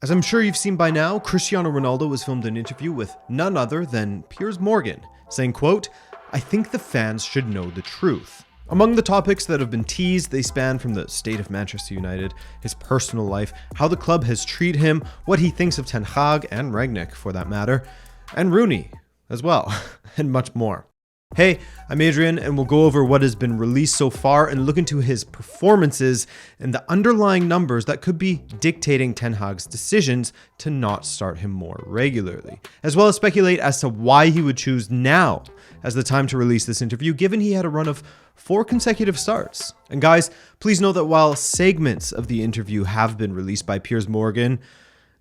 As I'm sure you've seen by now, Cristiano Ronaldo has filmed an interview with none other than Piers Morgan, saying, quote, "I think the fans should know the truth." Among the topics that have been teased, they span from the state of Manchester United, his personal life, how the club has treated him, what he thinks of Ten Hag and Rangnick for that matter, and Rooney as well, and much more. Hey, I'm Adrian, and we'll go over what has been released so far and look into his performances and the underlying numbers that could be dictating Ten Hag's decisions to not start him more regularly, as well as speculate as to why he would choose now as the time to release this interview, given he had a run of 4 consecutive starts. And guys, please note that while segments of the interview have been released by Piers Morgan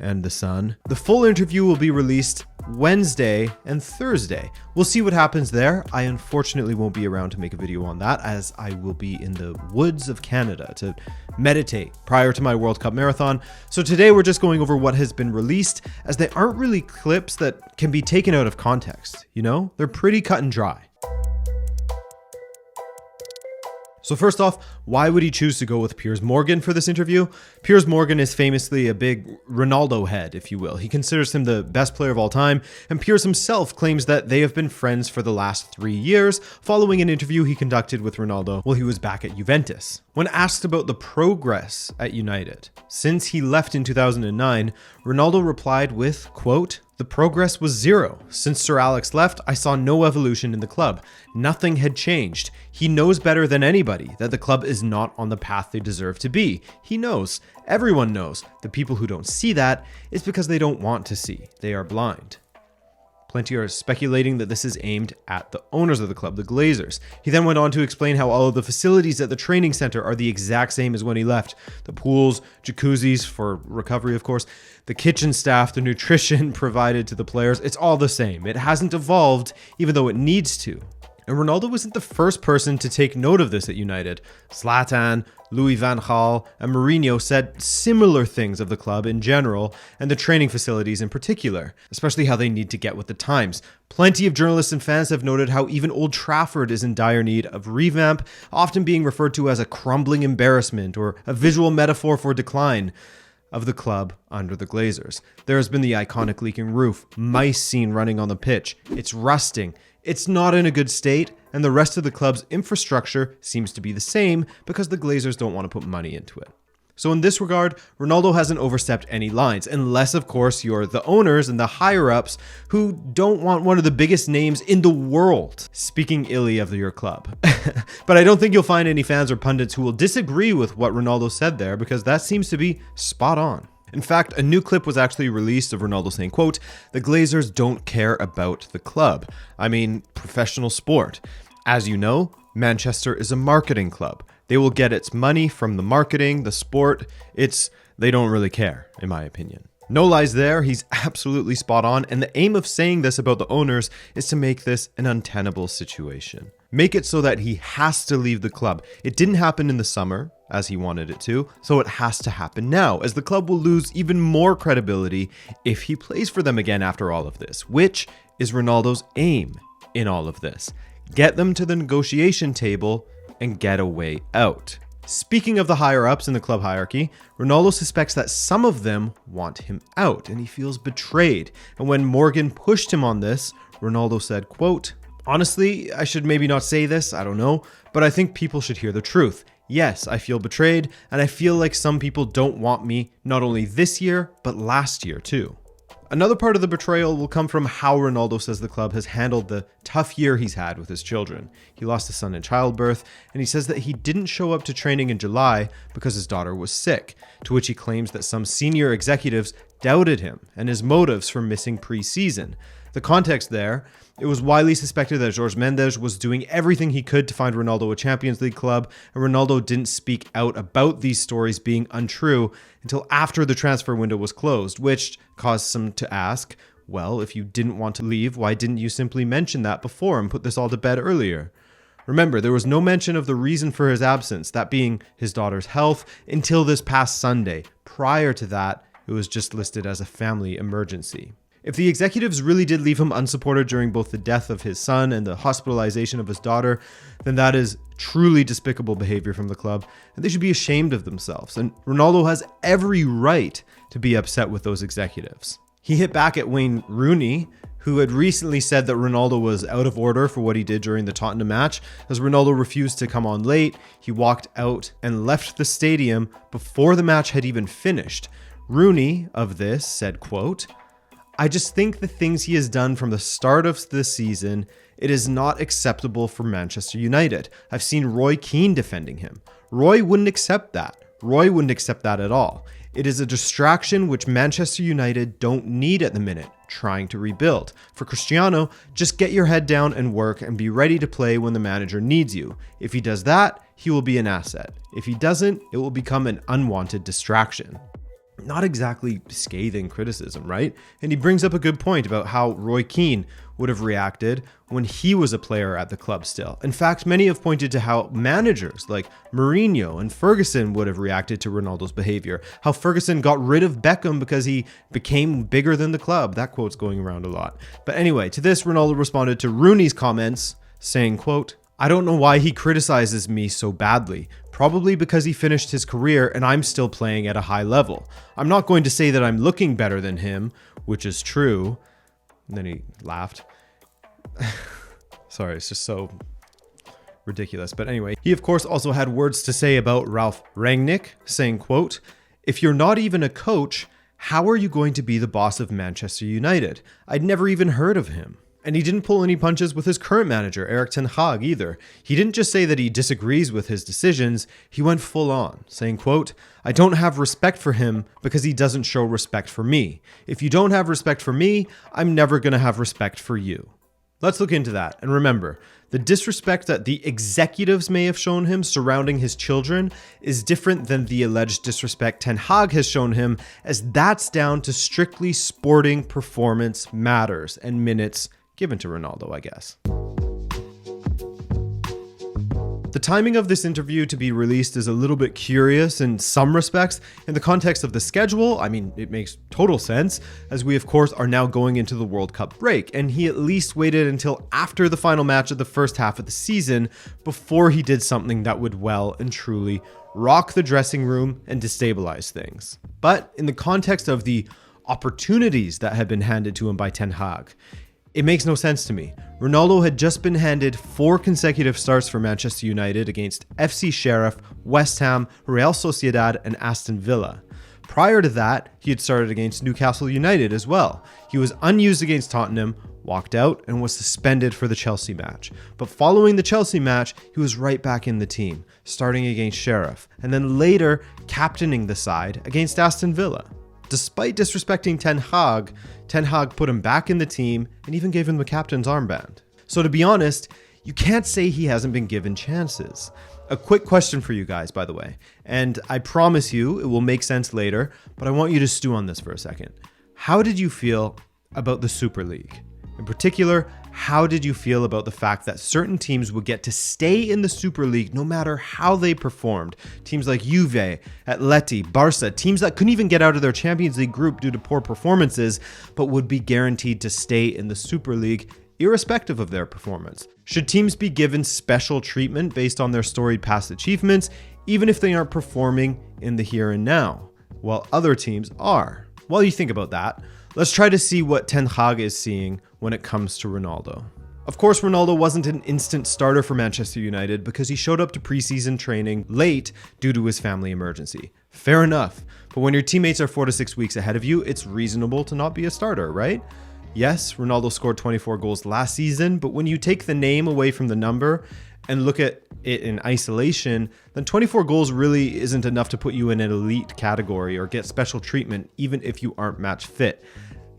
and The Sun, the full interview will be released Wednesday and Thursday. We'll see what happens there. I unfortunately won't be around to make a video on that, as I will be in the woods of Canada to meditate prior to my World Cup marathon. So today we're just going over what has been released, as they aren't really clips that can be taken out of context, you know? They're pretty cut and dry. So first off, why would he choose to go with Piers Morgan for this interview? Piers Morgan is famously a big Ronaldo head, if you will. He considers him the best player of all time, and Piers himself claims that they have been friends for the last 3 years, following an interview he conducted with Ronaldo while he was back at Juventus. When asked about the progress at United since he left in 2009, Ronaldo replied with, quote, "The progress was zero. Since Sir Alex left, I saw no evolution in the club. Nothing had changed. He knows better than anybody that the club is not on the path they deserve to be. He knows. Everyone knows. The people who don't see that is because they don't want to see. They are blind." Plenty are speculating that this is aimed at the owners of the club, the Glazers. He then went on to explain how all of the facilities at the training center are the exact same as when he left. The pools, jacuzzis for recovery, of course, the kitchen staff, the nutrition provided to the players, it's all the same. It hasn't evolved, even though it needs to. And Ronaldo wasn't the first person to take note of this at United. Zlatan, Louis van Gaal, and Mourinho said similar things of the club in general, and the training facilities in particular, especially how they need to get with the times. Plenty of journalists and fans have noted how even Old Trafford is in dire need of revamp, often being referred to as a crumbling embarrassment or a visual metaphor for decline of the club under the Glazers. There has been the iconic leaking roof, mice seen running on the pitch. It's rusting. It's not in a good state, and the rest of the club's infrastructure seems to be the same because the Glazers don't want to put money into it. So in this regard, Ronaldo hasn't overstepped any lines, unless of course you're the owners and the higher-ups who don't want one of the biggest names in the world speaking illy of your club. But I don't think you'll find any fans or pundits who will disagree with what Ronaldo said there, because that seems to be spot on. In fact, a new clip was actually released of Ronaldo saying, quote, "The Glazers don't care about the club. I mean, professional sport. As you know, Manchester is a marketing club. They will get its money from the marketing, the sport. They don't really care, in my opinion." No lies there, he's absolutely spot on, and the aim of saying this about the owners is to make this an untenable situation. Make it so that he has to leave the club. It didn't happen in the summer, as he wanted it to, so it has to happen now, as the club will lose even more credibility if he plays for them again after all of this, which is Ronaldo's aim in all of this. Get them to the negotiation table and get a way out. Speaking of the higher-ups in the club hierarchy, Ronaldo suspects that some of them want him out, and he feels betrayed. And when Morgan pushed him on this, Ronaldo said, quote, "Honestly, I should maybe not say this, I don't know, but I think people should hear the truth. Yes, I feel betrayed, and I feel like some people don't want me, not only this year, but last year too." Another part of the betrayal will come from how Ronaldo says the club has handled the tough year he's had with his children. He lost a son in childbirth, and he says that he didn't show up to training in July because his daughter was sick, to which he claims that some senior executives doubted him and his motives for missing pre-season. The context there, it was widely suspected that Jorge Mendes was doing everything he could to find Ronaldo a Champions League club, and Ronaldo didn't speak out about these stories being untrue until after the transfer window was closed, which caused some to ask, well, if you didn't want to leave, why didn't you simply mention that before and put this all to bed earlier? Remember, there was no mention of the reason for his absence, that being his daughter's health, until this past Sunday. Prior to that, it was just listed as a family emergency. If the executives really did leave him unsupported during both the death of his son and the hospitalization of his daughter, then that is truly despicable behavior from the club, and they should be ashamed of themselves. And Ronaldo has every right to be upset with those executives. He hit back at Wayne Rooney, who had recently said that Ronaldo was out of order for what he did during the Tottenham match, as Ronaldo refused to come on late. He walked out and left the stadium before the match had even finished. Rooney of this said, quote, "I just think the things he has done from the start of the season, it is not acceptable for Manchester United. I've seen Roy Keane defending him. Roy wouldn't accept that. Roy wouldn't accept that at all. It is a distraction which Manchester United don't need at the minute, trying to rebuild. For Cristiano, just get your head down and work and be ready to play when the manager needs you. If he does that, he will be an asset. If he doesn't, it will become an unwanted distraction." Not exactly scathing criticism, right? And he brings up a good point about how Roy Keane would have reacted when he was a player at the club still. In fact, many have pointed to how managers like Mourinho and Ferguson would have reacted to Ronaldo's behavior. How Ferguson got rid of Beckham because he became bigger than the club. That quote's going around a lot. But anyway, to this, Ronaldo responded to Rooney's comments saying, quote, "I don't know why he criticizes me so badly. Probably because he finished his career and I'm still playing at a high level. I'm not going to say that I'm looking better than him, which is true." And then he laughed. Sorry, it's just so ridiculous. But anyway, he of course also had words to say about Ralf Rangnick, saying, quote, "If you're not even a coach, how are you going to be the boss of Manchester United? I'd never even heard of him." And he didn't pull any punches with his current manager, Ten Hag, either. He didn't just say that he disagrees with his decisions, he went full on, saying, quote, "I don't have respect for him because he doesn't show respect for me. If you don't have respect for me, I'm never going to have respect for you." Let's look into that. And remember, the disrespect that the executives may have shown him surrounding his children is different than the alleged disrespect Ten Hag has shown him, as that's down to strictly sporting performance matters and minutes given to Ronaldo, I guess. The timing of this interview to be released is a little bit curious in some respects. In the context of the schedule, I mean, it makes total sense, as we of course are now going into the World Cup break, and he at least waited until after the final match of the first half of the season before he did something that would well and truly rock the dressing room and destabilize things. But in the context of the opportunities that had been handed to him by Ten Hag, it makes no sense to me. Ronaldo had just been handed 4 consecutive starts for Manchester United against FC Sheriff, West Ham, Real Sociedad, and Aston Villa. Prior to that, he had started against Newcastle United as well. He was unused against Tottenham, walked out, and was suspended for the Chelsea match. But following the Chelsea match, he was right back in the team, starting against Sheriff, and then later captaining the side against Aston Villa. Despite disrespecting Ten Hag put him back in the team and even gave him the captain's armband. So to be honest, you can't say he hasn't been given chances. A quick question for you guys, by the way, and I promise you it will make sense later, but I want you to stew on this for a second. How did you feel about the Super League? In particular, how did you feel about the fact that certain teams would get to stay in the Super League no matter how they performed? Teams like Juve, Atleti, Barca, teams that couldn't even get out of their Champions League group due to poor performances, but would be guaranteed to stay in the Super League irrespective of their performance. Should teams be given special treatment based on their storied past achievements, even if they aren't performing in the here and now, while other teams are? While you think about that, let's try to see what Ten Hag is seeing when it comes to Ronaldo. Of course, Ronaldo wasn't an instant starter for Manchester United because he showed up to preseason training late due to his family emergency. Fair enough, but when your teammates are 4 to 6 weeks ahead of you, it's reasonable to not be a starter, right? Yes, Ronaldo scored 24 goals last season, but when you take the name away from the number and look at it in isolation, then 24 goals really isn't enough to put you in an elite category or get special treatment even if you aren't match fit.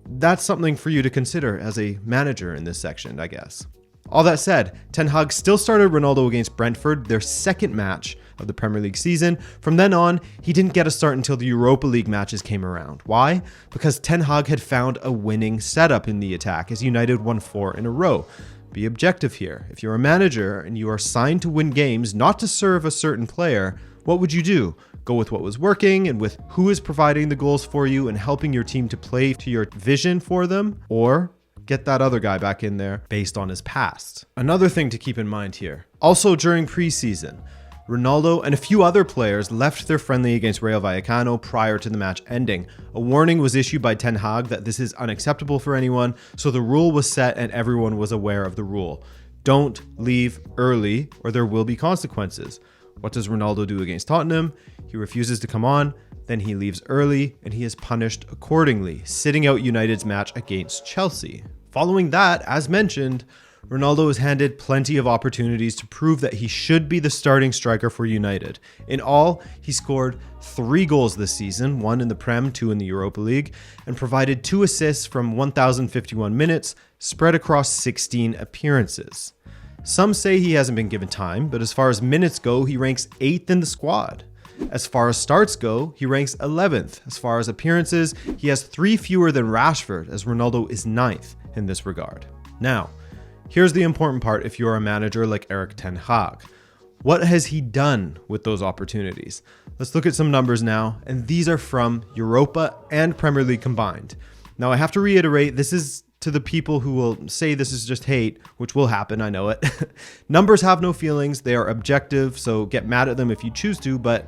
That's something for you to consider as a manager in this section, I guess. All that said, Ten Hag still started Ronaldo against Brentford, their second match of the Premier League season. From then on, he didn't get a start until the Europa League matches came around. Why? Because Ten Hag had found a winning setup in the attack as United won 4 in a row. Be objective here. If you're a manager and you are signed to win games, not to serve a certain player, what would you do? Go with what was working and with who is providing the goals for you and helping your team to play to your vision for them? Or get that other guy back in there based on his past? Another thing to keep in mind here, also during preseason, Ronaldo and a few other players left their friendly against Rayo Vallecano prior to the match ending. A warning was issued by Ten Hag that this is unacceptable for anyone, so the rule was set and everyone was aware of the rule. Don't leave early or there will be consequences. What does Ronaldo do against Tottenham? He refuses to come on, then he leaves early and he is punished accordingly, sitting out United's match against Chelsea. Following that, as mentioned, Ronaldo is handed plenty of opportunities to prove that he should be the starting striker for United. In all, he scored 3 goals this season, 1 in the Prem, 2 in the Europa League, and provided 2 assists from 1,051 minutes, spread across 16 appearances. Some say he hasn't been given time, but as far as minutes go, he ranks 8th in the squad. As far as starts go, he ranks 11th. As far as appearances, he has 3 fewer than Rashford, as Ronaldo is 9th in this regard. Now, here's the important part if you're a manager like Erik Ten Hag. What has he done with those opportunities? Let's look at some numbers now, and these are from Europa and Premier League combined. Now, I have to reiterate, this is to the people who will say this is just hate, which will happen, I know it. Numbers have no feelings, they are objective, so get mad at them if you choose to, but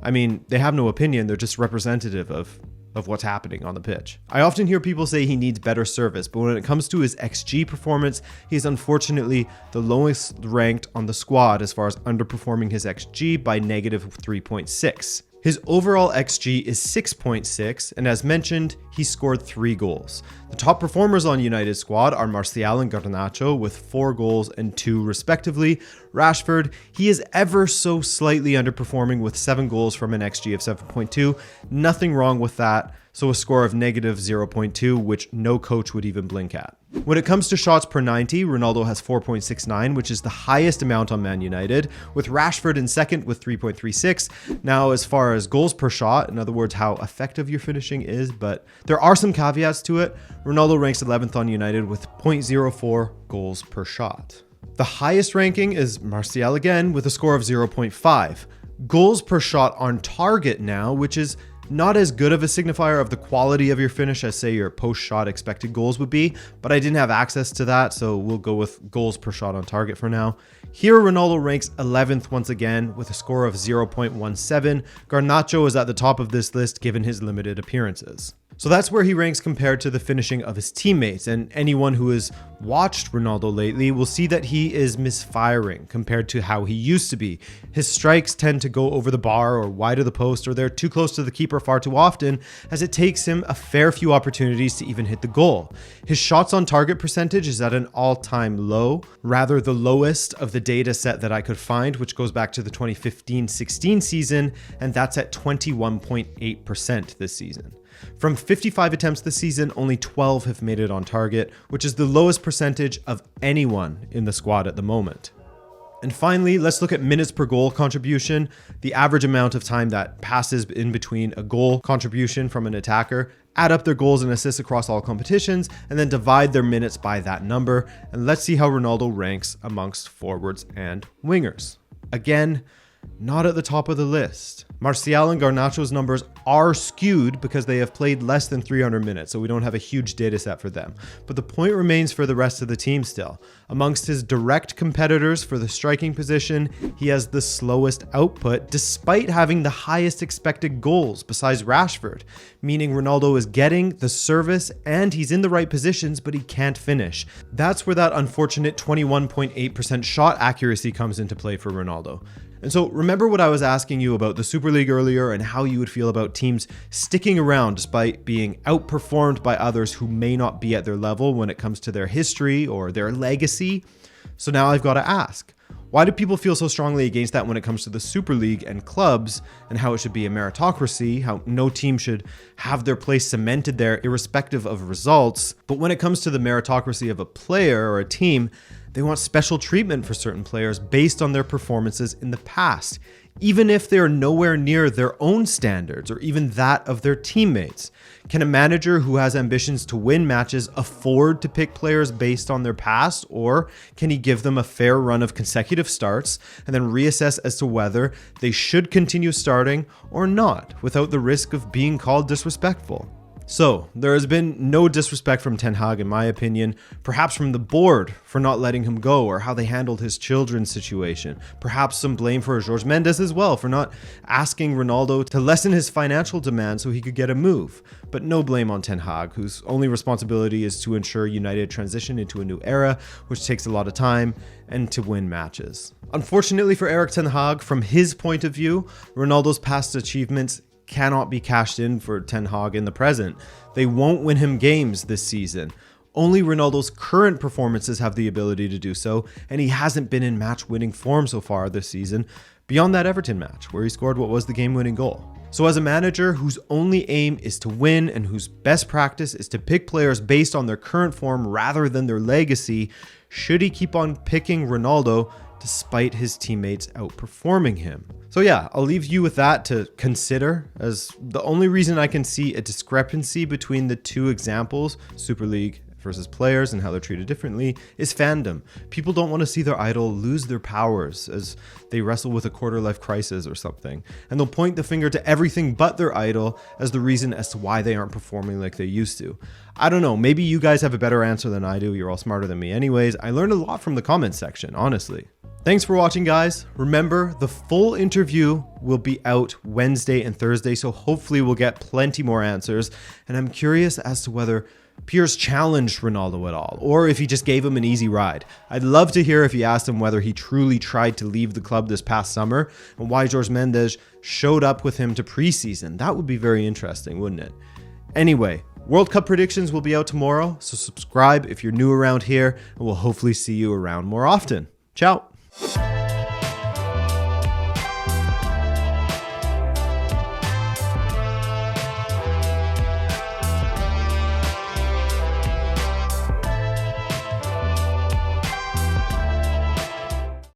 I mean, they have no opinion, they're just representative of what's happening on the pitch. I often hear people say he needs better service, but when it comes to his XG performance, he's unfortunately the lowest ranked on the squad as far as underperforming his XG by negative 3.6. His overall XG is 6.6, and as mentioned, he scored 3 goals. The top performers on United's squad are Martial and Garnacho with 4 goals and 2 respectively. Rashford, he is ever so slightly underperforming with 7 goals from an XG of 7.2. Nothing wrong with that, so a score of negative 0.2, which no coach would even blink at. When it comes to shots per 90, Ronaldo has 4.69, which is the highest amount on Man United, with Rashford in second with 3.36. Now, as far as goals per shot, in other words, how effective your finishing is, but there are some caveats to it, Ronaldo ranks 11th on United with 0.04 goals per shot. The highest ranking is Martial again with a score of 0.5. Goals per shot on target now, which is not as good of a signifier of the quality of your finish as, say, your post-shot expected goals would be, but I didn't have access to that, so we'll go with goals per shot on target for now. Here, Ronaldo ranks 11th once again with a score of 0.17. Garnacho is at the top of this list given his limited appearances. So that's where he ranks compared to the finishing of his teammates, and anyone who has watched Ronaldo lately will see that he is misfiring compared to how he used to be. His strikes tend to go over the bar or wide of the post, or they're too close to the keeper far too often, as it takes him a fair few opportunities to even hit the goal. His shots on target percentage is at an all-time low, rather the lowest of the data set that I could find, which goes back to the 2015-16 season, and that's at 21.8% this season. From 55 attempts this season, only 12 have made it on target, which is the lowest percentage of anyone in the squad at the moment. And finally, let's look at minutes per goal contribution, the average amount of time that passes in between a goal contribution from an attacker, add up their goals and assists across all competitions, and then divide their minutes by that number. And let's see how Ronaldo ranks amongst forwards and wingers. Again, not at the top of the list. Martial and Garnacho's numbers are skewed because they have played less than 300 minutes, so we don't have a huge data set for them. But the point remains for the rest of the team still. Amongst his direct competitors for the striking position, he has the slowest output despite having the highest expected goals besides Rashford, meaning Ronaldo is getting the service and he's in the right positions, but he can't finish. That's where that unfortunate 21.8% shot accuracy comes into play for Ronaldo. And so remember what I was asking you about the Super League earlier and how you would feel about teams sticking around despite being outperformed by others who may not be at their level when it comes to their history or their legacy. So now I've got to ask, why do people feel so strongly against that when it comes to the Super League and clubs and how it should be a meritocracy, how no team should have their place cemented there irrespective of results? But when it comes to the meritocracy of a player or a team, they want special treatment for certain players based on their performances in the past, even if they're nowhere near their own standards or even that of their teammates. Can a manager who has ambitions to win matches afford to pick players based on their past, or can he give them a fair run of consecutive starts and then reassess as to whether they should continue starting or not without the risk of being called disrespectful? So, there has been no disrespect from Ten Hag in my opinion, perhaps from the board for not letting him go or how they handled his children's situation. Perhaps some blame for Jorge Mendes as well for not asking Ronaldo to lessen his financial demands so he could get a move. But no blame on Ten Hag, whose only responsibility is to ensure United transition into a new era, which takes a lot of time, and to win matches. Unfortunately for Erik Ten Hag, from his point of view, Ronaldo's past achievements cannot be cashed in for Ten Hag in the present. They won't win him games this season. Only Ronaldo's current performances have the ability to do so, and he hasn't been in match-winning form so far this season, beyond that Everton match, where he scored what was the game-winning goal. So as a manager whose only aim is to win and whose best practice is to pick players based on their current form rather than their legacy, should he keep on picking Ronaldo despite his teammates outperforming him? So yeah, I'll leave you with that to consider, as the only reason I can see a discrepancy between the two examples, Super League versus players and how they're treated differently, is fandom. People don't want to see their idol lose their powers as they wrestle with a quarter-life crisis or something, and they'll point the finger to everything but their idol as the reason as to why they aren't performing like they used to. I don't know, maybe you guys have a better answer than I do. You're all smarter than me anyways. I learned a lot from the comments section, honestly. Thanks for watching, guys. Remember, the full interview will be out Wednesday and Thursday, so hopefully we'll get plenty more answers. And I'm curious as to whether Piers challenged Ronaldo at all, or if he just gave him an easy ride. I'd love to hear if he asked him whether he truly tried to leave the club this past summer, and why Jorge Mendes showed up with him to preseason. That would be very interesting, wouldn't it? Anyway, World Cup predictions will be out tomorrow, so subscribe if you're new around here, and we'll hopefully see you around more often. Ciao!